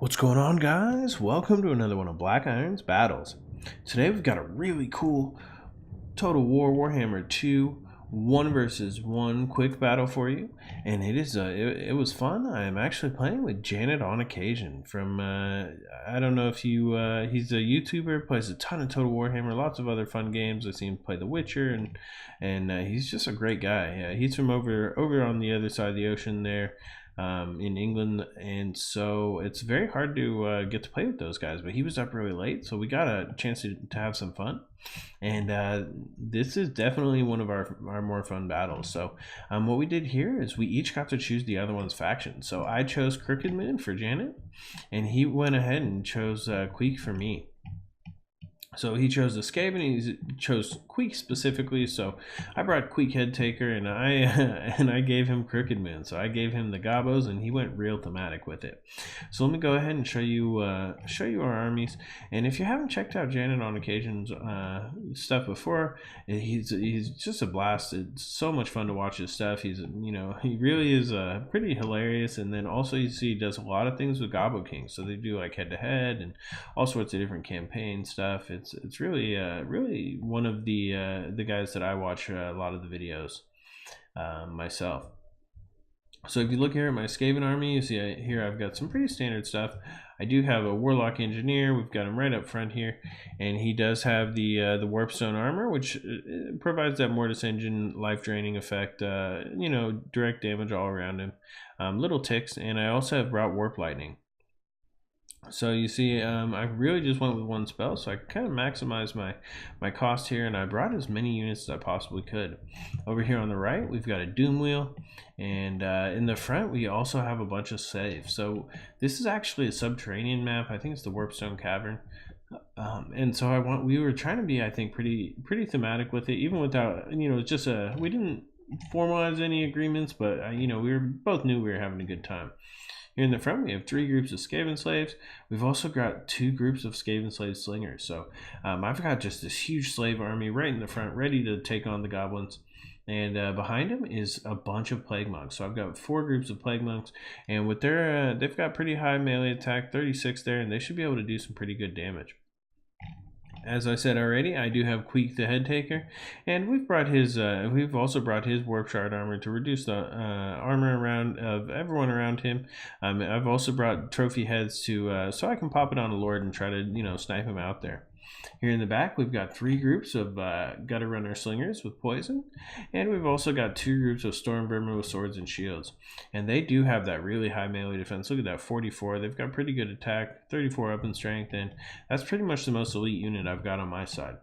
What's going on, guys? Welcome to another one of BlackIron's battles. Today we've got a really cool Total War Warhammer 2 1 versus 1 quick battle for you, and it was fun. I am actually playing with JanetonOccasion from I don't know if you he's a YouTuber, plays a ton of Total Warhammer, lots of other fun games. I've seen him play The Witcher, and he's just a great guy. He's from over on the other side of the ocean there. In England, and so it's very hard to get to play with those guys, but he was up really late, so we got a chance to have some fun, and this is definitely one of our more fun battles. So what we did here is we each got to choose the other one's faction. So I chose Crooked Moon for Janet, and he went ahead and chose Queek for me. So he chose the Skaven, he chose Queek specifically, so I brought Queek Head Taker, and I gave him Crooked Moon. So I gave him the Gobos, and he went real thematic with it. So let me go ahead and show you our armies. And if you haven't checked out JanetonOccasion's stuff before, he's just a blast. It's so much fun to watch his stuff. He really is pretty hilarious. And then also you see he does a lot of things with Gobo Kings. So they do like head to head and all sorts of different campaign stuff. It's really really one of the guys that I watch a lot of the videos myself. So if you look here at my Skaven army, you see here I've got some pretty standard stuff. I do have a Warlock Engineer. We've got him right up front here, and he does have the Warpstone armor, which provides that Mortis Engine life draining effect. Direct damage all around him, little ticks, and I also have brought Warp Lightning. So you see, I really just went with one spell, so I kind of maximized my cost here, and I brought as many units as I possibly could. Over here on the right, we've got a Doom Wheel, and in the front, we also have a bunch of saves. So this is actually a subterranean map. I think it's the Warpstone Cavern. And so we were trying to be, I think, pretty thematic with it, even without, just we didn't formalize any agreements, but we both knew we were having a good time. Here in the front, we have 3 groups of Skaven slaves. We've also got 2 groups of Skaven slave slingers. So I've got just this huge slave army right in the front, ready to take on the goblins. And behind them is a bunch of plague monks. So I've got 4 groups of plague monks, and with their they've got pretty high melee attack, 36 there, and they should be able to do some pretty good damage. As I said already, I do have Queek the Head Taker, and we've also brought his Warp Shard armor to reduce the armor around of everyone around him. I've also brought trophy heads to so I can pop it on a lord and try to snipe him out there. Here in the back, we've got 3 groups of Gutter Runner Slingers with poison, and we've also got 2 groups of Storm Vermin with swords and shields. And they do have that really high melee defense. Look at that, 44. They've got pretty good attack, 34 up in strength, and that's pretty much the most elite unit I've got on my side.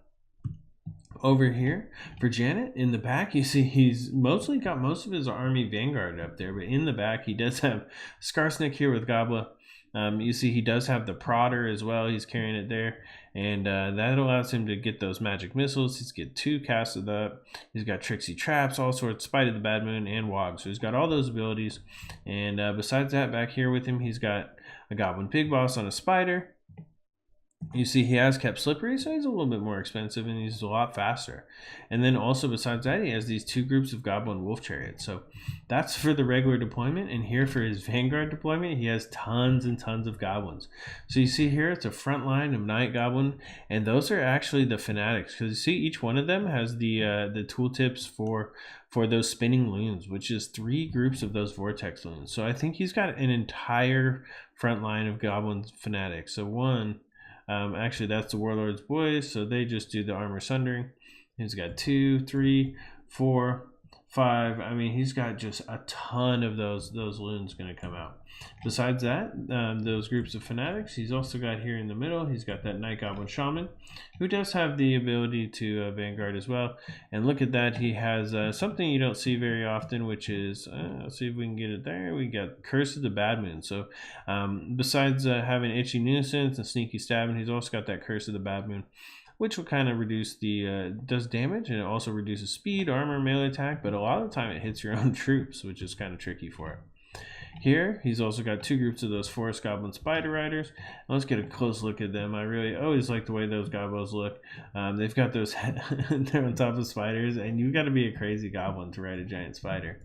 Over here for Janet, in the back, you see he's mostly got most of his army vanguard up there, but in the back he does have Skarsnik here with Gobla. You see he does have the Prodder as well. He's carrying it there, and that allows him to get those magic missiles. He's got 2 casted up. He's got Tricksy Traps, all sorts, Spite of the Bad Moon, and Wog. So he's got all those abilities. And besides that, back here with him, he's got a Goblin Pig Boss on a Spider. You see he has kept Slippery, so he's a little bit more expensive, and he's a lot faster. And then also besides that, he has these 2 groups of Goblin Wolf Chariots. So that's for the regular deployment, and here for his Vanguard deployment, he has tons and tons of Goblins. So you see here, it's a front line of Night Goblin, and those are actually the Fanatics, because you see each one of them has the tooltips for those spinning loons, which is 3 groups of those Vortex loons. So I think he's got an entire front line of Goblin Fanatics. So actually, that's the Warlord's Boys, so they just do the armor sundering. He's got 2, 3, 4, 5. I mean, he's got just a ton of those loons going to come out. Besides that, those groups of Fanatics, he's also got here in the middle, he's got that Night Goblin Shaman, who does have the ability to Vanguard as well. And look at that, he has something you don't see very often, which is, let's see if we can get it there, we got Curse of the Bad Moon. So besides having Itchy Nuisance and Sneaky Stabbing, he's also got that Curse of the Bad Moon, which will kind of reduce does damage, and it also reduces speed, armor, melee attack, but a lot of the time it hits your own troops, which is kind of tricky for it. Here, he's also got 2 groups of those Forest Goblin Spider Riders. Let's get a close look at them. I really always like the way those Gobos look. They've got those, they're on top of spiders, and you've got to be a crazy goblin to ride a giant spider,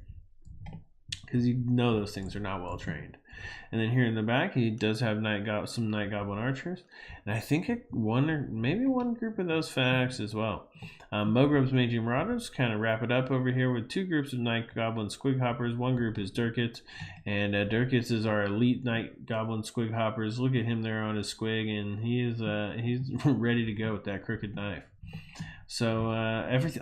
because those things are not well trained. And then here in the back, he does have some Night Goblin archers, and I think one or maybe one group of those fanatics as well. Mogrub's Magi Marauders kind of wrap it up over here with 2 groups of Night Goblin Squig Hoppers. One group is Durkits, and Durkits is our elite Night Goblin Squig Hoppers. Look at him there on his squig, and he's ready to go with that crooked knife. So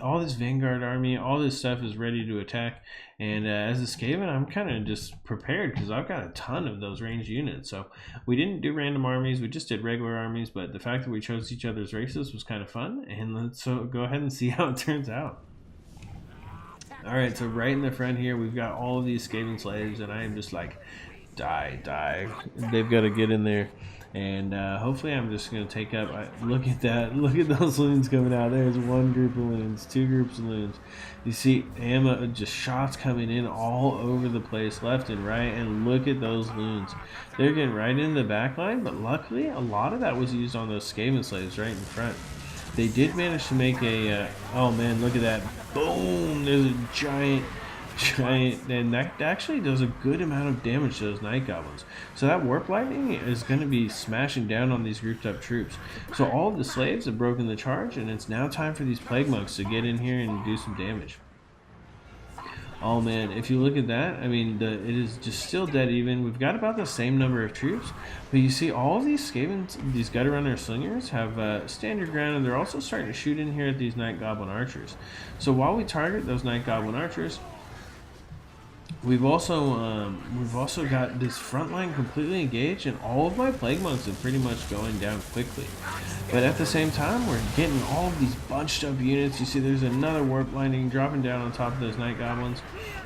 all this Vanguard army, all this stuff is ready to attack, and as a Skaven, I'm kind of just prepared because I've got a ton of those ranged units. So we didn't do random armies, we just did regular armies, but the fact that we chose each other's races was kind of fun, and let's go ahead and see how it turns out. Alright, so right in the front here, we've got all of these Skaven slaves, and I am just like, die. They've got to get in there. And hopefully I'm just going to take up, look at that, look at those loons coming out. There's one group of loons, 2 groups of loons. You see ammo, just shots coming in all over the place, left and right, and look at those loons. They're getting right in the back line, but luckily a lot of that was used on those Skaven slaves right in front. They did manage to make a, oh man, look at that, boom, there's a giant, and that actually does a good amount of damage to those Night Goblins. So that Warp Lightning is going to be smashing down on these grouped up troops. So all of the slaves have broken the charge, and it's now time for these Plague Monks to get in here and do some damage. Oh man, if you look at that, I mean, it is just still dead even. We've got about the same number of troops, but you see all of these Skavens, these Gutter Runner Slingers have standard ground, and they're also starting to shoot in here at these Night Goblin Archers. So while we target those Night Goblin Archers, we've also got this front line completely engaged, and all of my Plague Monks are pretty much going down quickly. But at the same time, we're getting all of these bunched up units. You see there's another Warp Lightning dropping down on top of those Night Goblins.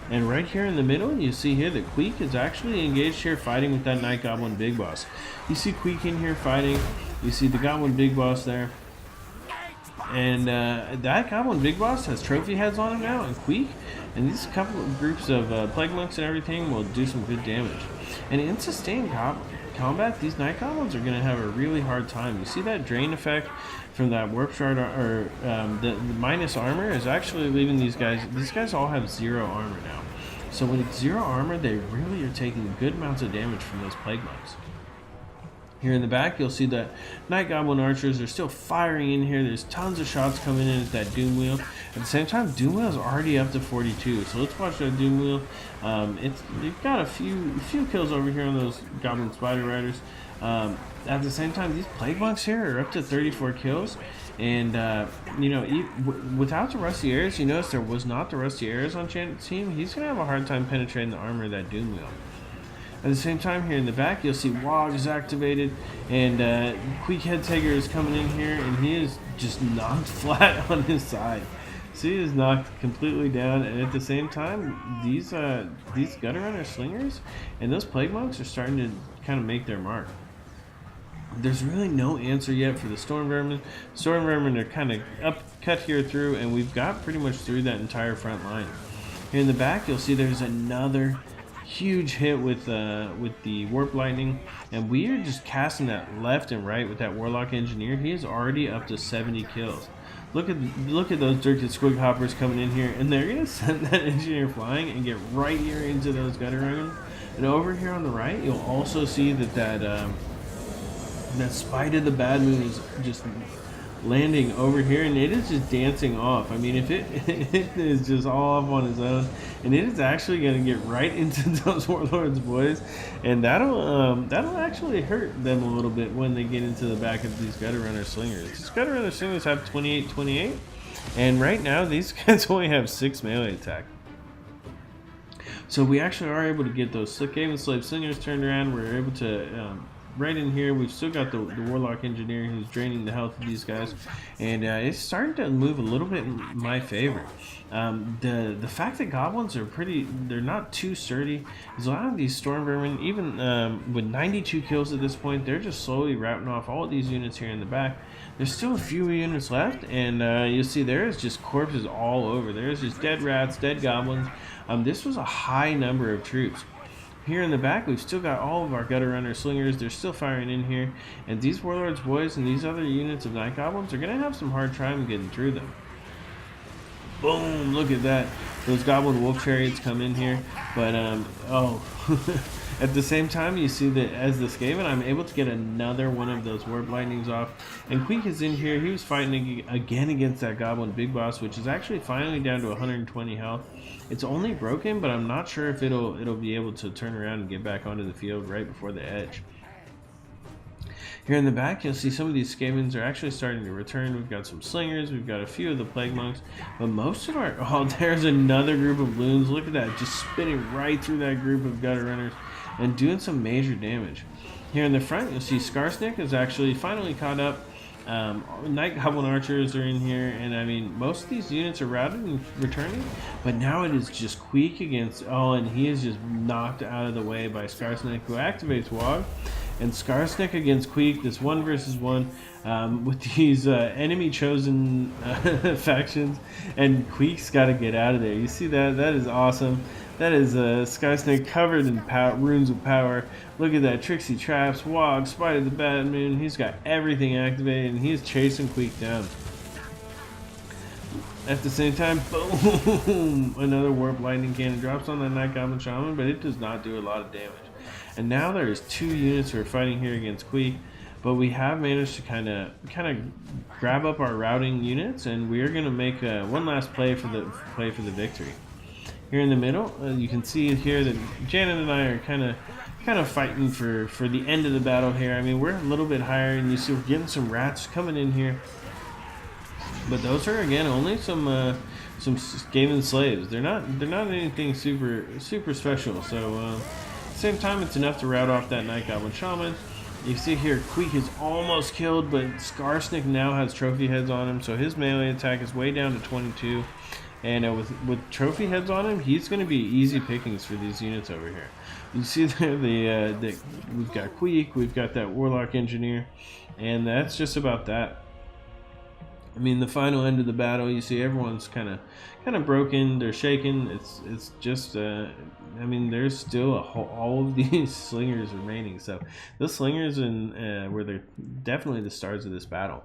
And right here in the middle, you see here that Queek is actually engaged here fighting with that Night Goblin Big Boss. You see Queek in here fighting. You see the Goblin Big Boss there. And that Goblin Big Boss has trophy heads on him now, and Queek, and these couple of groups of Plague Monks and everything will do some good damage. And in sustained combat, these Night Goblins are going to have a really hard time. You see that drain effect from that Warp Shard, or the minus armor is actually leaving these guys. These guys all have 0 armor now. So with 0 armor, they really are taking good amounts of damage from those Plague Monks. Here in the back, you'll see that Night Goblin Archers are still firing in here. There's tons of shots coming in at that Doom Wheel. At the same time, Doom Wheel is already up to 42. So let's watch that Doom Wheel. You've got a few kills over here on those Goblin Spider Riders. At the same time, these Plague Monks here are up to 34 kills. And, you know, without the Rusty Arrows, you notice there was not the Rusty Arrows on Janet's team. He's going to have a hard time penetrating the armor of that Doom Wheel. At the same time, here in the back, you'll see Wog is activated, and Queek Headtaker is coming in here, and he is just knocked flat on his side. So he is knocked completely down, and at the same time, these Gutter Runner Slingers and those Plague Monks are starting to kind of make their mark. There's really no answer yet for the Storm Vermin. Storm Vermin are kind of cut here through, and we've got pretty much through that entire front line. Here in the back, you'll see there's another huge hit with the Warp Lightning, and we are just casting that left and right with that Warlock Engineer. He is already up to 70 kills. Look at those Durkit Squig Hoppers coming in here, and they're gonna send that Engineer flying and get right here into those Gutter Runners. And over here on the right, you'll also see that Spider the Bad Moon is just landing over here, and it is just dancing off. I mean, if it is just all off on its own, and it is actually going to get right into those Warlords boys, and that'll actually hurt them a little bit when they get into the back of these Gutter Runner Slingers. These Gutter Runner Slingers have 28, and right now these guys only have 6 melee attack. So we actually are able to get those Skaven Slave Slingers turned around. We're able to right in here, we've still got the Warlock Engineer who's draining the health of these guys, and it's starting to move a little bit in my favor. The fact that Goblins are they're not too sturdy is a lot of these Storm Vermin, even with 92 kills at this point, they're just slowly routing off all of these units here in the back. There's still a few units left, and you'll see there's just corpses all over. There's just dead rats, dead goblins. This was a high number of troops. Here in the back, we've still got all of our Gutter Runner Slingers. They're still firing in here. And these Warlords boys and these other units of Night Goblins are going to have some hard time getting through them. Boom! Look at that. Those goblin wolf chariots come in here, but oh, at the same time, you see that as the Skaven, I'm able to get another one of those warp lightnings off. And Queek is in here. He was fighting again against that goblin big boss, which is actually finally down to 120 health. It's only broken, but I'm not sure if it'll be able to turn around and get back onto the field right before the edge. Here in the back, you'll see some of these Skavens are actually starting to return. We've got some slingers, we've got a few of the plague monks, but most of our... Oh, there's another group of loons. Look at that, just spinning right through that group of gutter runners and doing some major damage. Here in the front, you'll see Skarsnik is actually finally caught up. Night Goblin archers are in here, and I mean, most of these units are routed and returning, but now it is just Queek against... Oh, and he is just knocked out of the way by Skarsnik, who activates Wog. And Skarsnik against Queek, this 1 versus 1 with these enemy chosen factions, and Queek's got to get out of there. You see that? That is awesome. That is Skarsnik covered in runes of power. Look at that. Trixie Traps, Wog, Spider the Bad Moon. He's got everything activated, and he's chasing Queek down. At the same time, boom! Another Warp Lightning Cannon drops on that Night Goblin Shaman, but it does not do a lot of damage. And now there's 2 units who are fighting here against Queek, but we have managed to kind of grab up our routing units, and we are going to make one last play for the victory. Here in the middle, you can see here that Janet and I are kind of fighting for the end of the battle here. I mean, we're a little bit higher, and you see we're getting some rats coming in here, but those are again only some Skaven slaves. They're not anything super special. So. Same time, it's enough to rout off that Night Goblin Shaman. You see here, Queek is almost killed, but Skarsnik now has trophy heads on him, so his melee attack is way down to 22. And with trophy heads on him, he's going to be easy pickings for these units over here. You see there, we've got Queek, we've got that Warlock Engineer, and that's just about that. I mean, the final end of the battle, you see everyone's kind of broken. They're shaken. It's just, I mean, there's still all of these slingers remaining. So the slingers were definitely the stars of this battle.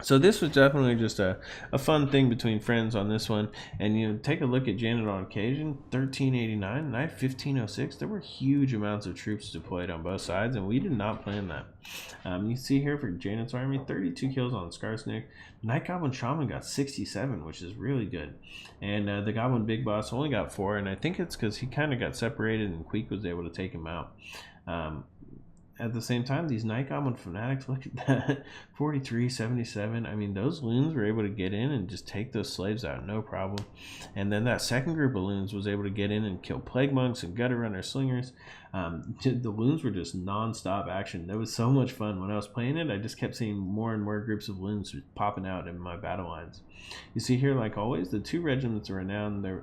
So this was definitely just a fun thing between friends on this one. And, you know, take a look at JanetonOccasion, 1389, and I 1506. There were huge amounts of troops deployed on both sides, and we did not plan that. You see here for Janet's army, 32 kills on Skarsnik. Night Goblin Shaman got 67, which is really good. And the Goblin Big Boss only got 4, and I think it's because he kind of got separated and Queek was able to take him out. At the same time, these Night Goblin fanatics, look at that, 43, 77. I mean, those loons were able to get in and just take those slaves out, no problem. And then that second group of loons was able to get in and kill plague monks and gutter runner slingers. The loons were just non-stop action. That was so much fun. When I was playing it, I just kept seeing more and more groups of loons popping out in my battle lines. You see here, like always, the 2 regiments are renowned. They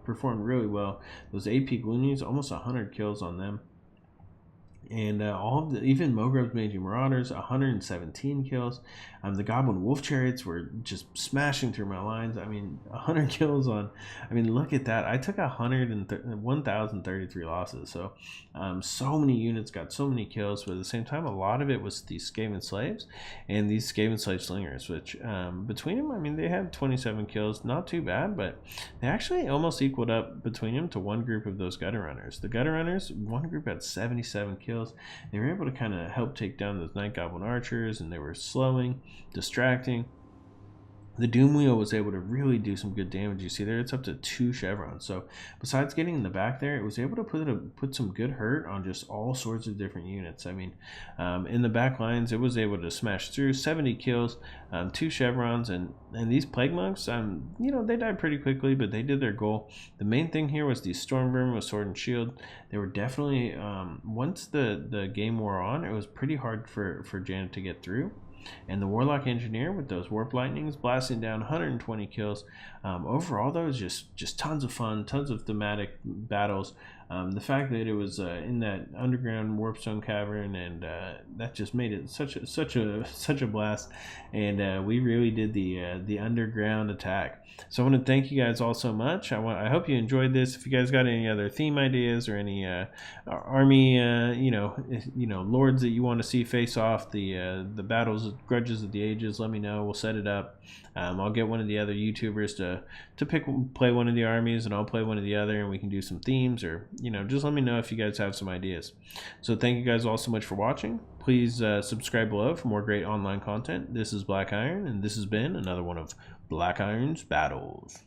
performed really well. Those AP Gloonies, almost 100 kills on them. And even Mogreb's Mangy Marauders, 117 kills. The Goblin Wolf Chariots were just smashing through my lines. I mean, 100 kills on... I mean, look at that. I took 1,033 losses. So, so many units got so many kills. But at the same time, a lot of it was these Skaven Slaves and these Skaven Slave Slingers, which between them, I mean, they had 27 kills. Not too bad, but they actually almost equaled up between them to one group of those Gutter Runners. The Gutter Runners, one group had 77 kills. They were able to kind of help take down those Night Goblin archers, and they were slowing, distracting. The Doom Wheel was able to really do some good damage. You see there, it's up to 2 chevrons. So besides getting in the back there, it was able to put some good hurt on just all sorts of different units. I mean, in the back lines, it was able to smash through 70 kills, 2 chevrons, and these plague monks, you know, they died pretty quickly, but they did their goal. The main thing here was these storm vermin with sword and shield. They were definitely, once the game wore on, it was pretty hard for Janet to get through. And the Warlock Engineer with those Warp Lightnings blasting down 120 kills. Overall, though, it was just tons of fun, tons of thematic battles. The fact that it was in that underground warpstone cavern, and that just made it such a blast. And we really did the underground attack. So I want to thank you guys all so much. I hope you enjoyed this. If you guys got any other theme ideas or any army lords that you want to see face off the battles, grudges of the ages, let me know. We'll set it up. I'll get one of the other YouTubers to play one of the armies, and I'll play one of the other, and we can do some themes, or just let me know if you guys have some ideas. So thank you guys all so much for watching. Please subscribe below for more great online content. This is BlackIron, and this has been another one of BlackIron's Battles.